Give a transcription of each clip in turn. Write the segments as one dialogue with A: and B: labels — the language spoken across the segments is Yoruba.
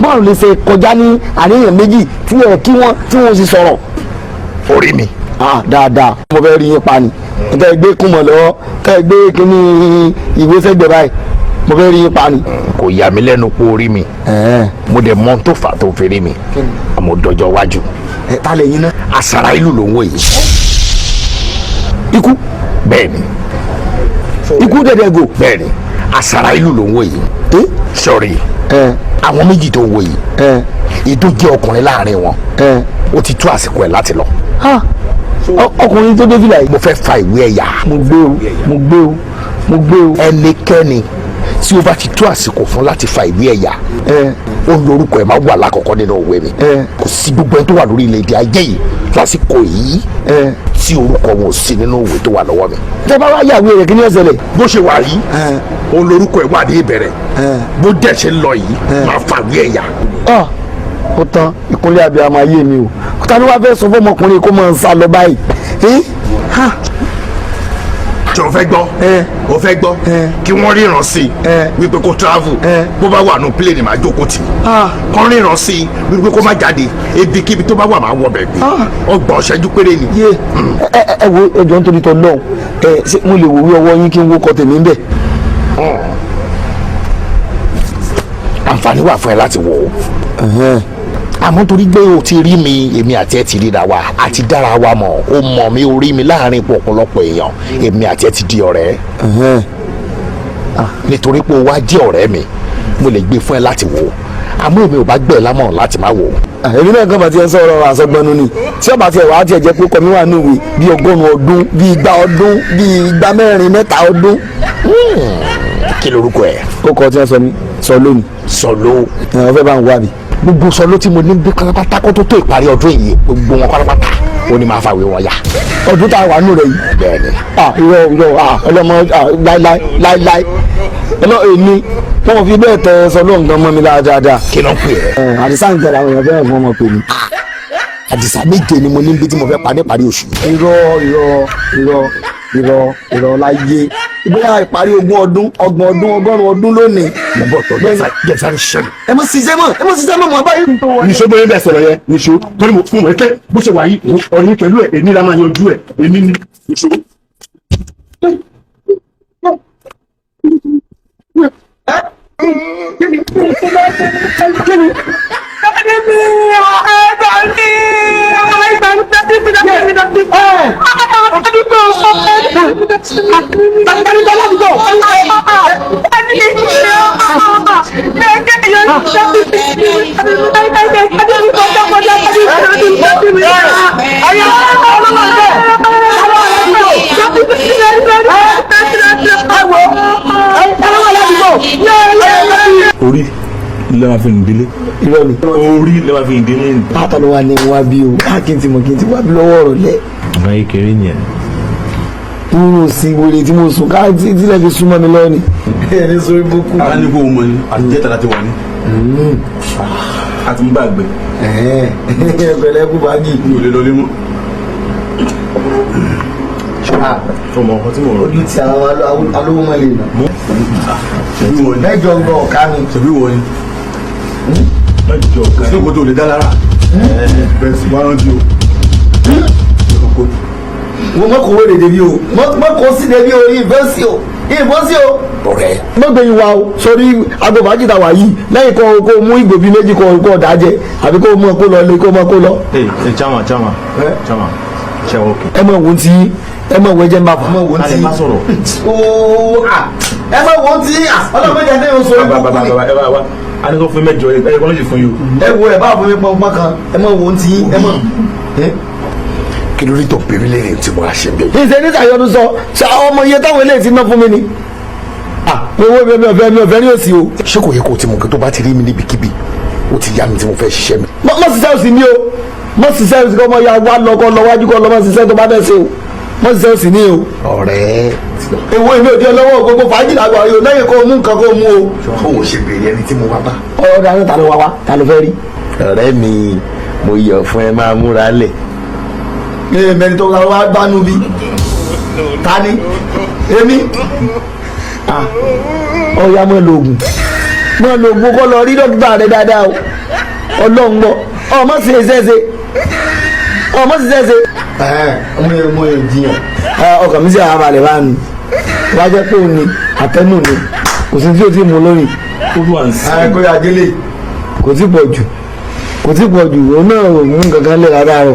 A: bọ́ọ̀lù lè ṣe kọjá ní àríyàn méjì tí ẹ̀ kí wọ́n sì sọ̀rọ̀.
B: orí mi.
A: dáadáa mo fẹ́ rí yín pa ni tẹ́ ẹ gbé kúmọ̀ lọ́wọ́ tẹ́ ẹ gbé kíní ìwé sẹ́gbẹ̀ẹ́ báyìí mo fẹ́ rí yín pa ni.
B: kò yà mí lẹ́nu pé orí mi mo dẹ̀ mọ̀ tó fà tó fi rí mi àmọ́ dọjọ́ wájú.
A: ta lè yín ná.
B: àṣàrà ìlú ló ń wò yìí.
A: ikú.
B: bẹ́ẹ̀ni.
A: ikú dẹ̀dẹ̀ gò.
B: bẹ́ẹ̀ni àṣàrà ìlú ló ń wò yìí. sọ̀rí àwọn méjì tó ń wò yìí ètò jẹ́ ọkùnrin láàrin wọn ó ti tó àsìkò ẹ̀ láti lọ.
A: ọkùnrin tó dé fìlà yìí.
B: mo fẹ́ fa ìwé ẹ̀yà.
A: mo gbé o.
B: ẹnikẹ́ni tí ó bá ti tó àsìkò fún láti fa ìwé ẹ̀yà ó lórúkọ ẹ̀ máa wà lákọ̀ọ́kọ́ nínú òwe mi. kò sí gbogbo ẹni tó wà lórí ilẹ̀-èdè ayé yìí lásìkò yìí tí orúkọ wọn ò sí nínú òwe tó wà lọ́wọ́ mi.
A: tẹ́ bá wá yàwé rẹ̀ kí ni ó ṣẹlẹ̀.
B: bó ṣe wà yìí ó lórúkọ ẹ̀ wà ní ìbẹ̀rẹ̀ bó dẹ̀ ṣe ń lọ yìí máa fa ìwé ẹ̀yà.
A: ó tán ìkúnlẹ̀ abiyamọ ayé mi o ta ló wá fẹ́ sọ fún ọmọkùnrin kó máa ń sá lọ báyìí.
B: tí o fẹ́ gbọ́ kí wọ́n ríran sí i wípé kó travel bó bá wà nù plane máa jókòó tì kọ́ ríran sí i wípé kó má jáde ibikíbi tó bá wà máa wọ bẹ̀ gbé ọgbọ̀n ṣẹ́jú péré ni.
A: ẹ wo ẹjọ́ nítorí tọ́ náà ṣé mo lè wòwé ọwọ́ yín kí n wo kọ́ tèmi ń bẹ̀.
B: àǹfààní wà fún ẹ láti wò ó àmọ́ torí pé o ti rí mi èmi àti ẹ ti ríra wa àti dára wa mọ̀ o mọ̀ mi o rí mi láàrin ọ̀pọ̀lọpọ̀ èèyàn èmi àti ẹ ti di ọ̀rẹ́ nítorí pé o wá jẹ́ ọ̀rẹ́ mi mo lè gbé fún ẹ láti wò ó àmọ́ èmi ò bá gbẹ̀ lámọ̀ràn láti má wò ó.
A: èmi náà kàn bá tiẹ̀ sọ̀rọ̀ àsọgbọnú ni tí ọba tiẹ̀ wá tiẹ̀ jẹ́ pé kọ́mi wà ní ìwé bíi 100 ọdún bíi 200 ọdún bíi 3 ọdún.
B: kí lorúkọ ẹ.
A: ó kọ tí wọ́n sọ mi sọ lónìí.
B: sọ ló.
A: ọ fẹ́ bá ń wá mi.
B: gbogbo sọ ló tí mo ní bí pátápátá kó tó tó ìparí ọdún yìí gbogbo wọn pátápátá ó ní máa fàwé wọn yá.
A: ọdún tá a wà nù rẹ yìí.
B: bẹ́ẹ̀ni.
A: irọ́ ọlọ́mọ láíláí èmi wọ́n fi bẹ́ẹ̀ tẹ sọ lóun gan mọ́ mi dáadáa.
B: kí ló ń pè é.
A: àdìsá ń tẹ̀lé àwọn èèyàn fẹ́ràn fún ọmọ pè mí.
B: àdìsá méje ni mo ní bí tí mo fẹ́ pa ní ìparí oṣù.
A: irọ́ láyé ìbéyà ìparí 20 ọdún 100 ọdún lónìí.
B: mo bọ̀ tọ́ jẹ́sàrí ṣẹ́nu.
A: ẹ mọ̀ ṣiṣẹ́ mọ̀ mọ̀ báyìí.
C: níṣó bóyá bẹ́ẹ̀ sọ̀rọ̀ yẹn níṣó torí mo fún wọn pé bó ṣe wà yìí ọ̀rọ̀ yìí pẹ̀lú ẹ̀ èmi la máa yanjú ẹ̀ èmi ní níṣó.
D: orí ilé wa fi ń délé.
A: irọ́ ni.
D: orí ilé wa fi ń délé.
A: pátá ló wà ní wá bí o kí n ti wá bí lọ́wọ́ ọ̀rọ̀ lẹ̀.
D: ọmọ yìí kéré yẹn.
A: kúrò sí wòlé tí mo sùn ká tí ilẹ̀ fi súnmọ́ mi lọ́wọ́ ni. ẹni sórí bókú.
D: a ní kó o mọ ni àtijọ́ tàbí wà ní. a ti ń bá àgbẹ̀.
A: ẹgbẹ̀rẹ̀ kú bá jì.
D: mi ò lè lọ lé mọ́. ọmọ ọkọ tí mo rọ.
A: ojú ti àwọn alówó mọ́ lè nà.
D: ṣebí wọ ni.
A: mẹ́jọ ń gbọ́ ọ̀ká mi.
D: ṣebí wọ ni. mẹ́jọ ọ̀ká ni. sóko tó lè dá lára. bẹ́ẹ̀ sì wá rántí o.
A: wọ́n mọ̀ kó wéde débi o mọ̀ kó sí débi o ìfẹ́ sí o
B: ọ̀rẹ́.
A: mọ̀ gbé yín wa o sórí agbèfàjì tàwa yìí lẹ́yìn kó mú ìgò bíi méjì kó dájẹ́ àbí kó mú kó lọ lé kó mọ kó lọ.
D: chama ṣe wọ́n kì.
A: ẹ mọ̀ wọ́n ti ẹ mọ̀ wọ́n jẹ́ ń bá fún.
D: ẹ má sọ̀rọ̀.
A: ẹ mọ̀ wọ́n ti ọlọ́mọdé ẹ̀ ń sọ
D: bàbá a ní kó fún mẹ́jọ ẹ kọ́ ló ṣe fún yìí o.
A: ẹ wo ẹ bá fún mi pọn kan ẹ mọ̀ wọ́n ti ẹ mọ̀.
B: kí ló rí tó bèrè lẹ́yìn tí mo á ṣe bẹ́ẹ̀.
A: ìṣe ní sàyọdún sọ ṣe àwọn ọmọ iye táwọn eléyìí ti ná fún mi ni. owó mi ò fẹ́ ní òsì o.
B: ṣé kò yẹ kó o ti mọ̀ kí tó bá ti rí mi níbikíbi ó ti yá mi tí mo fẹ́ ṣiṣẹ́ mi.
A: mọ̀ ṣiṣẹ́ òsì ni o mọ̀ ṣiṣẹ́ òsì kọ́ mọ̀ ya wá lọ́kọ́ lọ́wájú kọ́ lọ́mọ ṣiṣẹ́ tó bá fẹ́ ṣe o mọ̀ ṣiṣẹ́ òsì ni o.
B: ọ̀rẹ́.
A: èwo èmi ò di ọlọ́wọ́ gbogbo fàájì làgbà yóò lẹ́yìn kó o mú nǹkan kó o mú o.
B: fóun ṣe bèrè ẹni tí mo wá bá.
A: ọ̀rọ̀ dáná ta ló wá wá ta ló fẹ́ rí.
B: ọ̀rẹ́ mi mo yọ̀ fún ẹ máa múra lẹ̀.
A: mẹ́rin tó wá bánú bí ta ni èmi ọ̀ya mọ́ lóògùn kọ́ lọ rí dókítà rẹ dáadáa o ọlọ́run gbọ́ ọmọ sì ṣẹ́ṣe ọmọ sì ṣẹ́ṣe.
B: ọmọ yẹn jiyàn.
A: ọkàn mi sì àwọn abalẹ̀ bá nu wá jẹ́ pé òun ni àtẹnu ni kò sí tí o ti mú lórí.
B: kó yà délé.
A: kò tí pọ̀ jù kò tí pọ̀ jù òun náà ò mú kankan lè rárá o.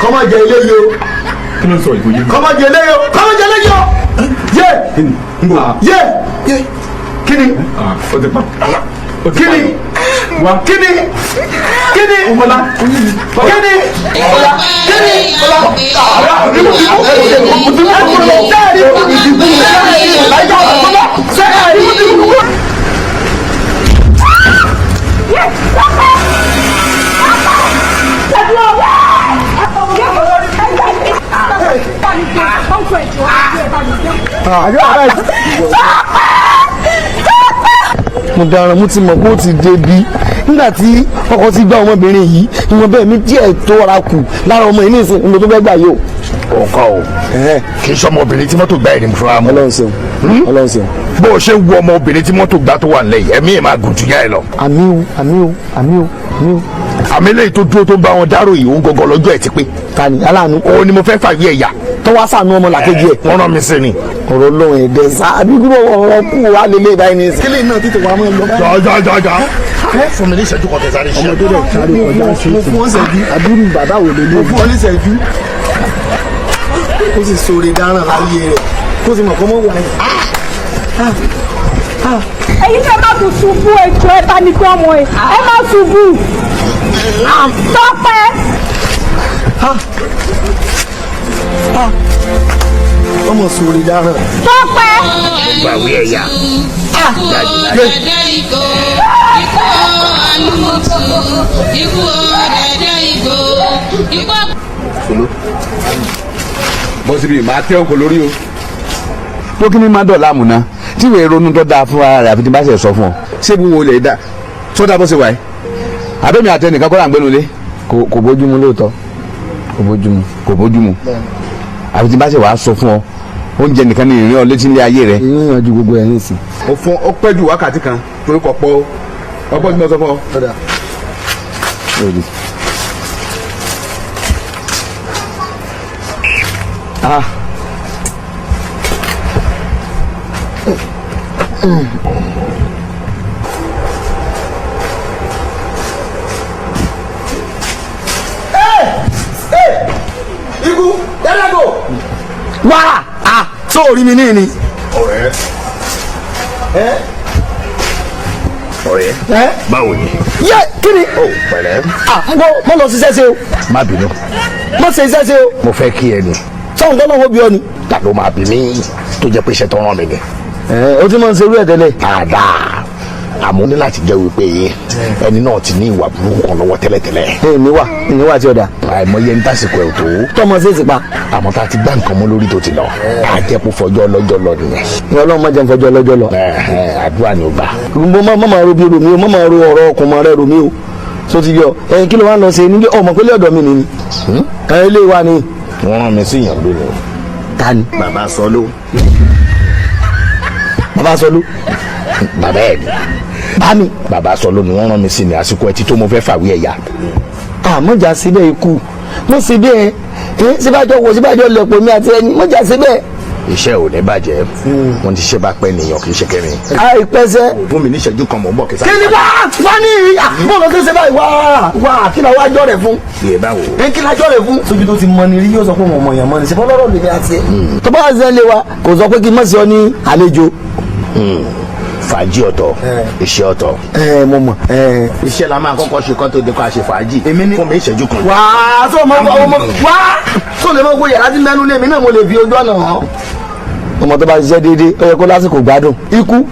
B: kọ́mọ jẹ ilé yìí o.
D: kí ló ń sọ ìbòye.
B: kọ́mọ jẹ ilé yìí o. kọ́mọ jẹ ilé yìí o. yé kíni.
D: o ti pa.
B: kíni. wa kíni. kíni. ọmọlá. kíni. ọmọlá. kíni.
A: mo dáràn mo ti mọ̀ pé ó ti débi nígbà tí ọkọ ti gbá ọmọbìnrin yìí ìwọ̀n bẹ́ẹ̀ mi díẹ̀ tó ra kù lára ọmọ yìí ní ìsìn ìlú tó fẹ́ gbà yìí o.
B: ọkọ o kì í ṣe ọmọbìnrin tí mọ́tò gbá ẹni fúnra mu.
A: Ọlọ́run ṣeun Ọlọ́run ṣeun.
B: bó o ṣe ń wo ọmọbìnrin tí mọ́tò gbá tó wà nílẹ̀ yìí ẹ̀mí ẹ̀ máa gùn jù yá ẹ lọ.
A: àmì o àmì o àmì o àmì o.
B: àmì eléyìí tó dúró tó ń bá wọn dárò yìí òun gọgọ lọ́jọ́ ẹ̀ ti pé.
A: tani aláàánú.
B: òun ni mo fẹ́ fàwí ẹ̀yà.
A: tọ́wọ́ sànú ọmọ làkejì ẹ̀.
B: wọ́n rán mi sí ni.
A: ọ̀rọ̀ lóhùn ẹ̀dẹ̀ sá àdúgbò ọ̀rọ̀ kù wá lélẹ̀ báyìí ní ìsìn. kílè náà tètè wá mọ́ ẹ lọ báyìí.
B: jọjọjọjọ. fún mi ní ìṣẹ́jú kan tẹ̀sán ní ìṣẹ́jú.
A: ọmọdé rẹ̀ sáré kọjá ṣe é fún ọ́n ṣẹ́jú àdúrú bàbá wò lélẹ̀. mo fún ọ ní ṣẹ́jú. ó sì sóore dáràn láyé rẹ̀ kó sì mọ̀ kọ́ mọ́ wà ní.
E: ẹ̀yin tẹ́ má tún ṣubú ẹjọ́ ẹ bá ní gbọ́ ọmọ ẹ ẹ má ṣubú Tọ́pẹ́.
A: ọmọ sóore dáràn.
E: Tọ́pẹ́.
B: bàwí ẹ̀yà.
D: bọ́sibí màá tẹ́ ọkọ̀ lórí o.
F: tó kí ni máa dọ̀ láàmú ná tí ìwé ronú tó dáa fún ara rẹ̀ àfi tí bá ṣe sọ fún ọ ṣé bí wo lè dá sódà bó ṣe wà yìí àbẹ́mi àtẹnìkan kọ́ là ń gbénu lé
A: kò bójúmu lóòótọ́
F: kò bójúmu àfi tí bá ṣe wàá sọ fún ọ oúnjẹ nìkan ní ìrìn ọ létí ilé ayé rẹ.
A: ìyẹn yanjú gbogbo ẹ̀ nísìn.
D: ó fún ó pẹ́ ju wákàtí kan torí kò pọ̀ ọgbọ́n tí mo sọ fún ọ.
A: ikú dẹ́rẹ́gò wá sóòrí mi ní ni.
B: ọ̀rẹ́ báwo ni.
A: yẹ kí ni.
B: ó pẹ̀lẹ́.
A: mo lọ ṣiṣẹ́ ṣe o.
B: má bínú.
A: mo ṣe iṣẹ́ ṣe o.
B: mo fẹ́ kí ẹ ni.
A: sọ̀rọ̀ tó lọ́wọ́ bí ọ ni.
B: ta ló máa bí mi tó jẹ́ pé iṣẹ́ tó rán mi ni.
A: o ti máa ń ṣerú ẹ̀ tẹ́lẹ̀.
B: dáadáa àmọ́ ní láti jẹ́ wípé ẹni náà ti ní ìwà burúkú kan lọ́wọ́ tẹ́lẹ̀tẹ́lẹ̀.
A: èmi wà tí ọ̀dà.
B: àìmọye ń tásìkò ẹ̀ tó.
A: tọmọ sí ti pa.
B: àmọ́ tá a ti gbá nǹkan mọ́ lórí tó ti lọ. àjẹpọ̀ fọjọ́ lọ́jọ́ lọ nìyẹn.
A: ìwọ Ọlọ́run má jẹun fọjọ́ lọ́jọ́ lọ.
B: àdúrà ni ó gbà.
A: mo máa ro bí romi o mo máa ro ọ̀rọ̀ ọkùnrin rẹ romi o so ti yọ kí ló wá ń lọ ṣe níbi ọmọ pélé ọ̀dọ̀ mi nìyí. ilé wa ni.
B: wọ́n rán mi sí ìyàn lónìí.
A: ta ni.
B: bàbá Sọlú.
A: bàbá Sọlú.
B: bàbá ẹ̀ ni.
A: bámi.
B: bàbá Sọlú ni wọ́n rán mi sí ní àsìkò ẹtí tó mo fẹ́ fàwé ẹ̀yà.
A: mọ̀jà síbẹ̀ ikú mo sì bẹ́ẹ̀ síbájọ́ lẹ̀pọ̀ mi àti ẹni mọ̀jà síbẹ̀.
B: iṣẹ́ ò ní bàjẹ́ wọ́n ti ṣe bá pẹ́ nìyàn kì í ṣe kẹ́rin.
A: àìpẹ́sẹ́.
B: fún mi ní ìṣẹ́jú kan mọ̀ ń bọ̀ kí
A: kí ni wá ní bọ́ọ̀lù tó ṣe báyìí wá kí la wá jọ́ rẹ̀ fún.
B: iye báwo.
A: kí la jọ́ rẹ̀ fún. sojú tó ti mọ ni rí yóò sọ pé wọn mọ̀ yàn mọ́ ni ṣe fọlọ́rọ̀ lèmi àti ẹ̀. tó bá wà sí ẹ lé wa kò sọ pé kí n má sí ọ ní àlejò.
B: fàájì ọ̀tọ̀ iṣẹ́ ọ̀tọ̀.
A: mo mọ̀.
B: iṣẹ́ la máa kọ́kọ́ ṣe kọ́ tó dé kó a ṣe fàájì.
A: èmi ní
B: fún mi ìṣẹ́jú kan.
A: wá tó lè mọ gbóyè láti mẹ́nu lé mi náà mo lè fi ojú ọ̀nà hàn. ọmọ tó bá ṣiṣẹ́ déédéé ó yẹ kó lásìkò gbádùn ikú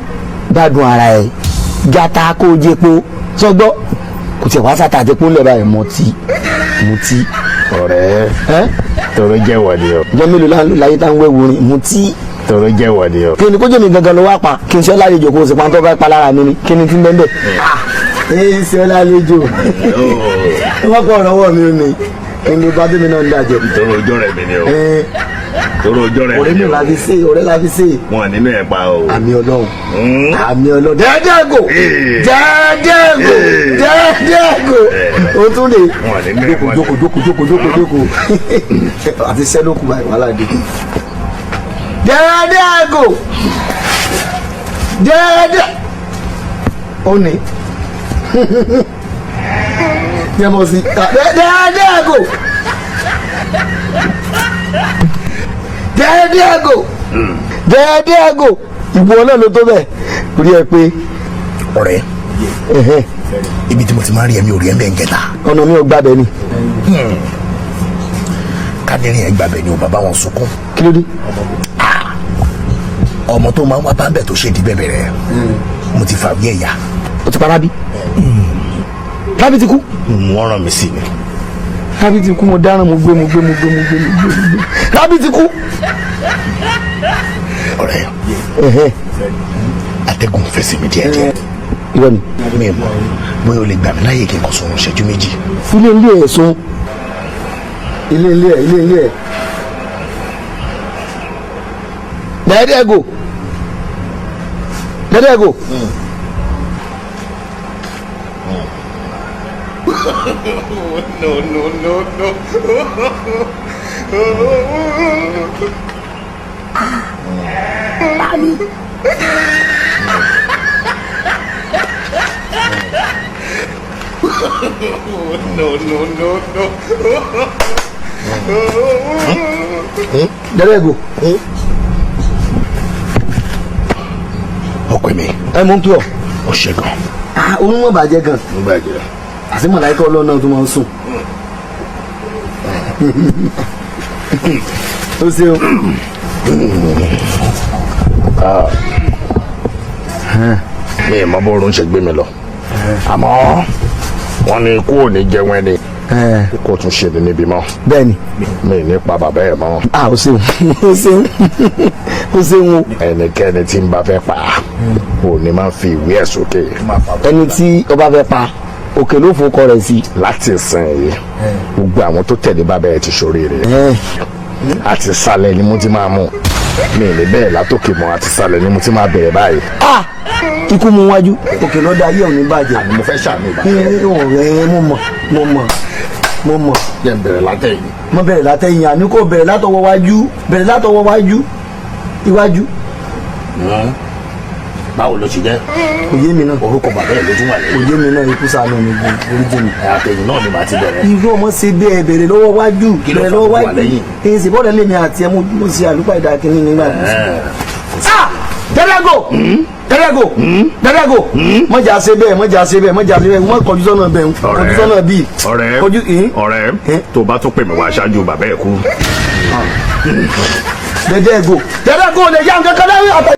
A: gbádùn ara ẹ̀ gata kó jẹpo sọgbọ́ kò tiẹ̀ wá sàtà àti pọ́nlẹ̀ báyìí mutí.
B: ọ̀rẹ́ tọrọ jẹ́ wọ̀dí o.
A: ìjọ mélòó láyé tá ń wéwu rin mutí.
B: tọrọ jẹ́ wọ̀dí o.
A: kí ni kójú mi gangan ló wá pa kí n ṣe lálejò kó o sì pa tó bá pa lára mi ni kí ni tí ń bẹ́ẹ̀ bẹ́ẹ̀. ṣe lálejò wọ́n kọ́ ọ̀rọ̀ wọ̀ mí o ní kí ni bá tèmi náà ń dàjẹ́.
B: tọrọ ọjọ́ rẹ̀ mi ni o. tọrọ ọjọ́ rẹ̀ mi
A: ọ̀rẹ́
B: ni
A: mi
B: o.
A: ọ̀rẹ́ la fi ṣe.
B: wọn nínú ẹ̀ pa o.
A: àmì Ọlọ́run dẹ́ẹ́dẹ́gò dẹ́ẹ́dẹ́gò. tún lè
B: wọn lè ní ẹ̀wọ̀n
A: jókòó àti sẹ́lókù báyìí wàhálà dé. dẹ́rẹ́dẹ́gò dẹ́rẹ́dẹ́ ó ní yẹmọ sí dẹ́rẹ́dẹ́gò dẹ́rẹ́dẹ́gò ìwọ náà ló tó bẹ́ẹ̀ rí ẹ pé
B: ọ̀rẹ́ ibi tí mo ti máa rí ẹ̀mí ò rí ẹ̀mí ẹ̀ ń gẹ̀ta.
A: ọ̀nà mi ò gbàbẹ ni.
B: kádìrín ẹ̀ gbàbẹ ni ò bàbá wọn sunkún.
A: kí ló dé.
B: ọmọ tó máa ń wá bámbẹ̀ tó ṣe di bẹ̀bẹ̀ rẹ̀ mo ti fà wí ẹ̀yà.
A: o ti pa Rábí. Rábí ti kú.
B: wọ́n rán mi sí ni.
A: Rábí ti kú mo dáràn mo gbé. Rábí ti kú.
B: ọ̀rẹ́ atẹ́gùn fẹ́ sí mi díẹ̀díẹ̀.
A: irọ́ ni.
B: mi mọ̀ bóyá o lè gbà mí láyè kí n kàn sọ̀rọ̀ ṣẹ́jú méjì.
A: ilé ẹ̀ sùn. ilé ẹ̀. dẹ́dẹ́gò. dẹ́dẹ́gò.
B: ọkọ mi.
A: ẹ mọ̀ ń kí ọ.
B: ó ṣe gan.
A: orun mọ̀ bàjẹ́ gan.
B: mo bàjẹ́.
A: àti màláíkà Ọlọ́run náà tó máa ń sùn. ó ṣeun.
B: mi ì mọ bó oorun ṣe gbé mi lọ àmọ́ wọ́n ní ikú ò ní jẹun ẹni kó tún ṣe ní níbi mọ́.
A: bẹ́ẹ̀ni.
B: mi ì ní pa bàbá ẹ̀ mọ́.
A: ó ṣeun ó ṣeun.
B: ẹnikẹ́ni tí ń bá fẹ́ pa ò ní máa fi ìwé ẹ̀ sókè.
A: ẹni tí ó bá fẹ́ pa òkè ló fọkọ rẹ̀ sí.
B: láti sìn yìí gbogbo àwọn tó tẹ̀lé bàbá ẹ̀ ti ṣoríire. àti sálẹ̀ ni mo ti máa mú mi ì ní bẹ́ẹ̀ látòkè mọ́ àti sálẹ̀ ni mo ti máa bẹ̀rẹ̀ báyìí.
A: ikú mu wájú òkè lọ́dọ̀ ayé ò ní bàjẹ́.
B: àní mo fẹ́ ṣàmì ìbàdàn.
A: ọ̀rẹ́ mo mọ̀.
B: jẹ́ n bẹ̀rẹ̀ látẹ̀yìn.
A: mo bẹ̀rẹ̀ látẹ̀yìn àní kò bẹ̀rẹ̀ látọwọ́ wájú iwájú.
B: báwo ló ṣe jẹ́.
A: kò yé mi náà.
B: orúkọ bàbá ẹ̀ ló tún wà lẹ́yìn.
A: kò yé mi náà ikú sànù mi oríjì mi.
B: àtẹ̀yìn náà ni màá ti bẹ̀rẹ̀.
A: irú ọmọ ṣe bẹ́ẹ̀ bẹ̀rẹ̀ lọ́wọ́ wájú.
B: kí ló
A: bẹ̀rẹ̀
B: fà
A: lọ́wọ́
B: wà
A: wájú.
B: lẹ́yìn.
A: èyí sì bọ́dọ̀ lèmi àti ẹ̀ mo ṣe àlùpàdé akínní nígbà dẹ́rẹ́gò mọ̀jà ṣe bẹ́ẹ̀ wọ́n kọjú sọ́nà bẹ́ẹ̀ kọjú sọ́nà bíi.
C: ọ̀rẹ́ tó bá tún pè mí wá ṣáájú bàbá ẹ̀ kú.
A: dẹ́rẹ́gò lè yá nǹkan kan lẹ́yìn ọ̀tọ̀.